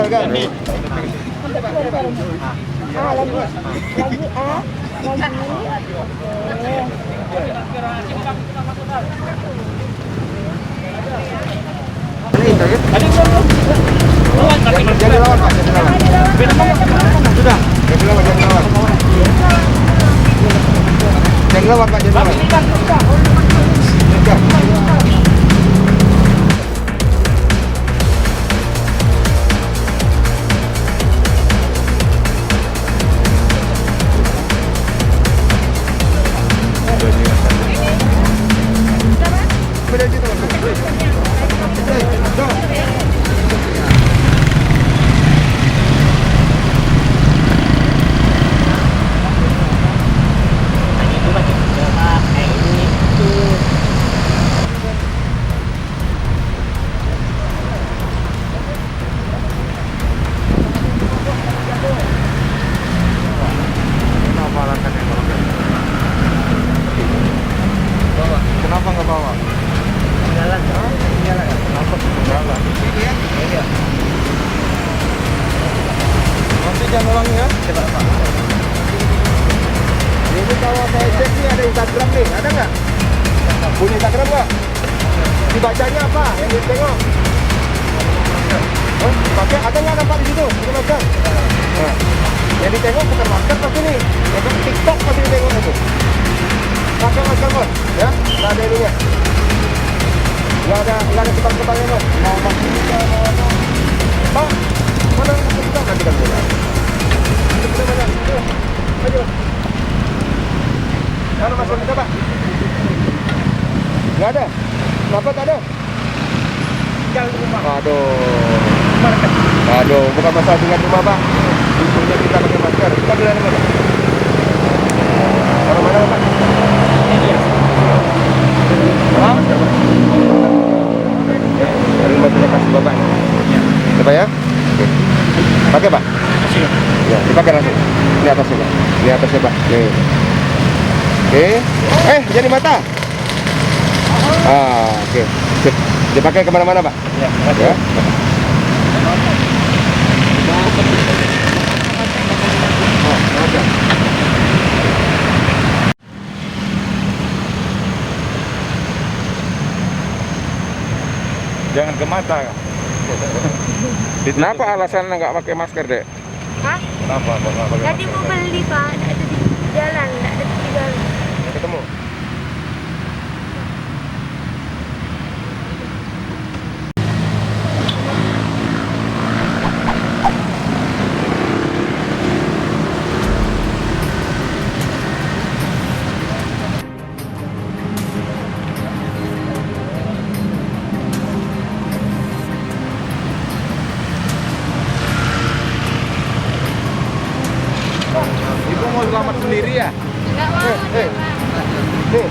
pegang. Jadi lawan Pak, jadi lawan. Sudah, jadi lawan, jadi lawan. Jadi lawan Pak, jadi lawan. Kenapa nggak bawa? Jalan. Kenapa jalan? Iya. Nanti jangan ulangi ya. Coba Pak. Ini kalau saya cek nih ada Instagram nih, ada nggak? Punya Instagram nggak? Dibacanya apa? Yang ditengok? Oh, pakai ada nggak nampak di situ? Bukan masker. Nah, yang ditengok bukan masker pasti nih. Yang TikTok pasti ditengok itu. Pakai masker Bos, ya? Nggak ada ininya. Nggak ada ketang-ketangnya Bos. Mau masker juga, mau apa? Pak, mana masker kita? Nanti kan bilang. Sudah banyak. Ayo. Mana masker kita Pak? Nggak ada? Kenapa tak ada? Aduh, bukan masalah tinggal rumah Pak. Intinya kita pakai masker. Kita bilang mana Pak? Orang mana Pak? Hah? Terima kasih Bapak. Coba ya. Oke. Pakai Pak? Ya, dipakai langsung. Ini atasnya Pak. Ini atasnya Pak. Nih. Oke. Jadi mata. Oke. Sip. Dipakai kemana-mana Pak? Ya. Jangan ke mata. Kenapa alasannya nggak pakai masker, Dek? Hah? Kenapa? Tadi mau beli Pak, nggak ada di jalan, nggak ada di jalan. Ketemu. Ibu mau selamat sendiri ya? Nggak mau. Nih,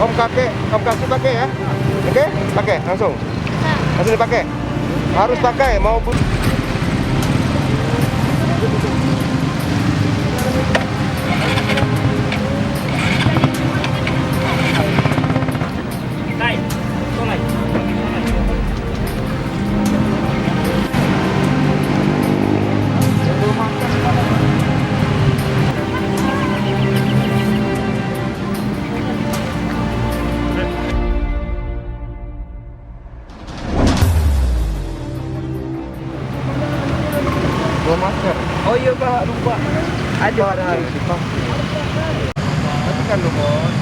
Om kasih pakai ya. Oke? Pakai langsung. Langsung dipakai. Harus pakai mau masker. Oh iya Pak, lupa. Ada hari Pak. Tapi kan lu Bos.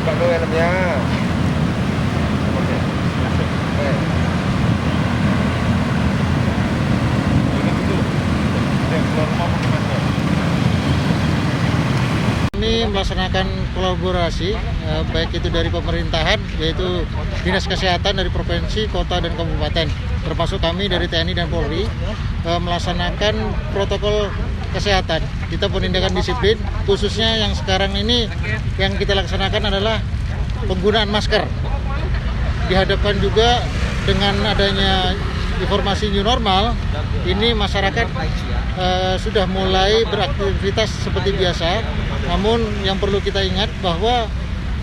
Buka dulu helmnya. Oke. Kami melaksanakan kolaborasi baik itu dari pemerintahan, yaitu Dinas Kesehatan dari provinsi, kota, dan kabupaten, termasuk kami dari TNI dan Polri, melaksanakan protokol kesehatan. Kita penindakan disiplin, khususnya yang sekarang ini yang kita laksanakan adalah penggunaan masker. Dihadapkan juga dengan adanya informasi new normal, ini masyarakat sudah mulai beraktivitas seperti biasa. Namun yang perlu kita ingat bahwa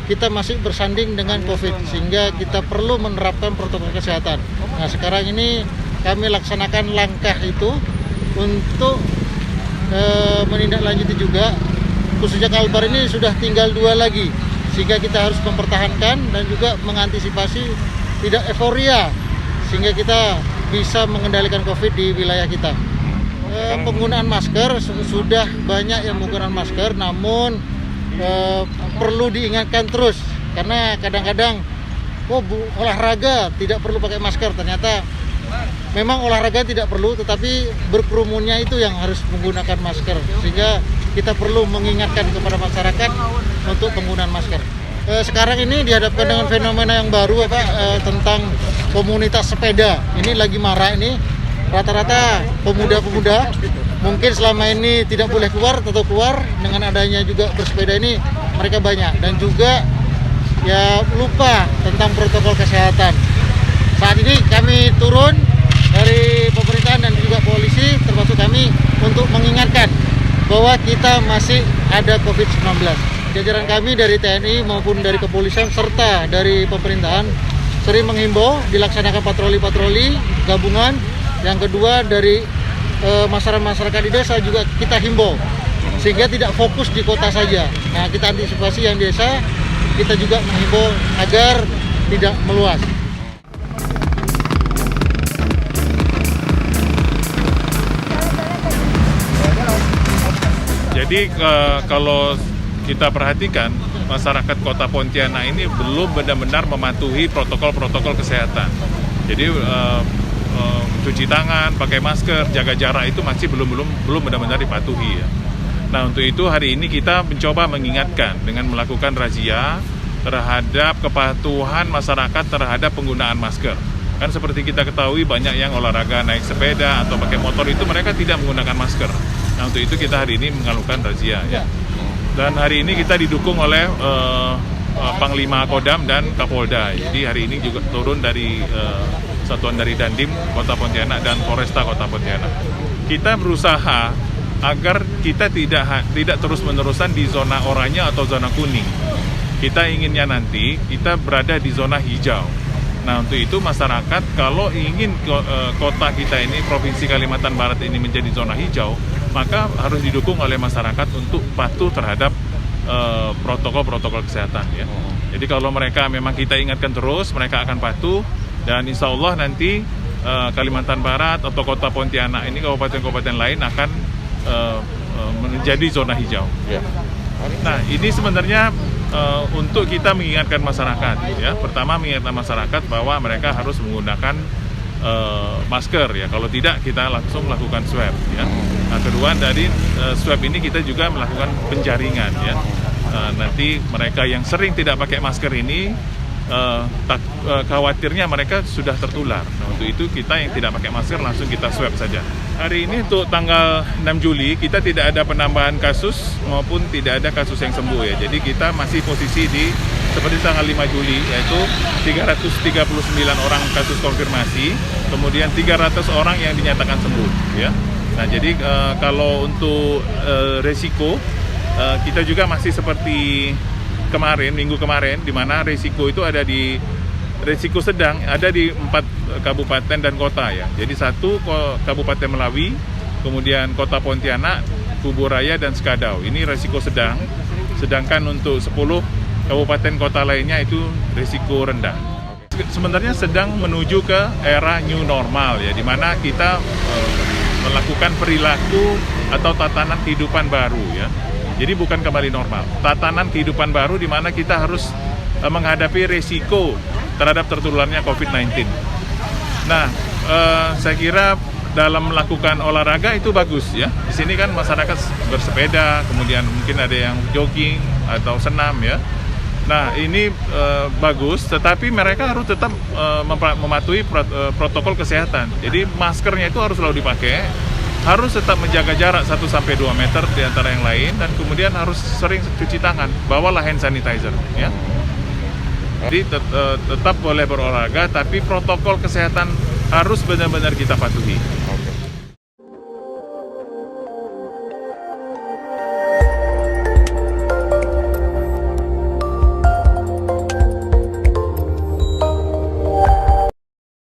kita masih bersanding dengan COVID, sehingga kita perlu menerapkan protokol kesehatan. Nah, sekarang ini kami laksanakan langkah itu untuk menindaklanjuti juga, khususnya Kalbar ini sudah tinggal 2 lagi, sehingga kita harus mempertahankan dan juga mengantisipasi tidak euforia, sehingga kita bisa mengendalikan COVID di wilayah kita. Penggunaan masker, sudah banyak yang menggunakan masker, namun perlu diingatkan terus, karena kadang-kadang olahraga tidak perlu pakai masker. Ternyata memang olahraga tidak perlu, tetapi berkerumunnya itu yang harus menggunakan masker, sehingga kita perlu mengingatkan kepada masyarakat untuk penggunaan masker. Sekarang ini dihadapkan dengan fenomena yang baru, tentang komunitas sepeda. Ini lagi marak ini, rata-rata pemuda-pemuda mungkin selama ini tidak boleh keluar atau keluar, dengan adanya juga bersepeda ini mereka banyak, dan juga ya lupa tentang protokol kesehatan. Saat ini kami turun dari pemerintahan dan juga polisi termasuk kami untuk mengingatkan bahwa kita masih ada COVID-19. Jajaran kami dari TNI maupun dari kepolisian serta dari pemerintahan sering menghimbau dilaksanakan patroli-patroli gabungan. Yang kedua, dari masyarakat di desa juga kita himbau, sehingga tidak fokus di kota saja. Nah, kita antisipasi yang desa, kita juga menghimbau agar tidak meluas. Jadi kalau kita perhatikan, masyarakat Kota Pontianak ini belum benar-benar mematuhi protokol-protokol kesehatan. Jadi cuci tangan, pakai masker, jaga jarak itu masih belum benar-benar dipatuhi ya. Nah, untuk itu hari ini kita mencoba mengingatkan dengan melakukan razia terhadap kepatuhan masyarakat terhadap penggunaan masker. Kan seperti kita ketahui, banyak yang olahraga naik sepeda atau pakai motor itu mereka tidak menggunakan masker. Nah, untuk itu kita hari ini melakukan razia ya. Dan hari ini kita didukung oleh Panglima Kodam dan Kapolda. Jadi hari ini juga turun dari satuan dari Dandim Kota Pontianak dan Polresta Kota Pontianak. Kita berusaha agar kita tidak terus-menerusan di zona oranye atau zona kuning. Kita inginnya nanti kita berada di zona hijau. Nah, untuk itu masyarakat kalau ingin kota kita ini, Provinsi Kalimantan Barat ini menjadi zona hijau, maka harus didukung oleh masyarakat untuk patuh terhadap protokol-protokol kesehatan ya. Jadi kalau mereka memang kita ingatkan terus, mereka akan patuh, dan insya Allah nanti Kalimantan Barat atau Kota Pontianak ini, kabupaten-kabupaten lain akan menjadi zona hijau. Nah, ini sebenarnya untuk kita mengingatkan masyarakat ya. Pertama, mengingatkan masyarakat bahwa mereka harus menggunakan masker ya. Kalau tidak, kita langsung melakukan swab ya. Nah, kedua, dari swab ini kita juga melakukan penjaringan ya. Nanti mereka yang sering tidak pakai masker ini, khawatirnya mereka sudah tertular. Nah, untuk itu kita yang tidak pakai masker langsung kita swab saja. Hari ini untuk tanggal 6 Juli kita tidak ada penambahan kasus maupun tidak ada kasus yang sembuh ya. Jadi kita masih posisi di seperti tanggal 5 Juli, yaitu 339 orang kasus konfirmasi, kemudian 300 orang yang dinyatakan sembuh ya. Nah, jadi kalau untuk resiko, kita juga masih seperti kemarin, minggu kemarin, di mana resiko itu ada di resiko sedang, ada di 4 kabupaten dan kota ya. Jadi 1 Kabupaten Melawi, kemudian Kota Pontianak, Kuburaya, dan Skadau. Ini resiko sedang, sedangkan untuk 10 kabupaten kota lainnya itu risiko rendah. Sebenarnya sedang menuju ke era new normal ya, di mana kita melakukan perilaku atau tatanan kehidupan baru ya. Jadi bukan kembali normal, tatanan kehidupan baru di mana kita harus menghadapi risiko terhadap tertularnya COVID-19. Nah, saya kira dalam melakukan olahraga itu bagus ya. Di sini kan masyarakat bersepeda, kemudian mungkin ada yang jogging atau senam ya. Nah, ini bagus, tetapi mereka harus tetap mematuhi protokol kesehatan. Jadi maskernya itu harus selalu dipakai, harus tetap menjaga jarak 1-2 meter di antara yang lain, dan kemudian harus sering cuci tangan, bawalah hand sanitizer ya. Jadi tetap boleh berolahraga, tapi protokol kesehatan harus benar-benar kita patuhi.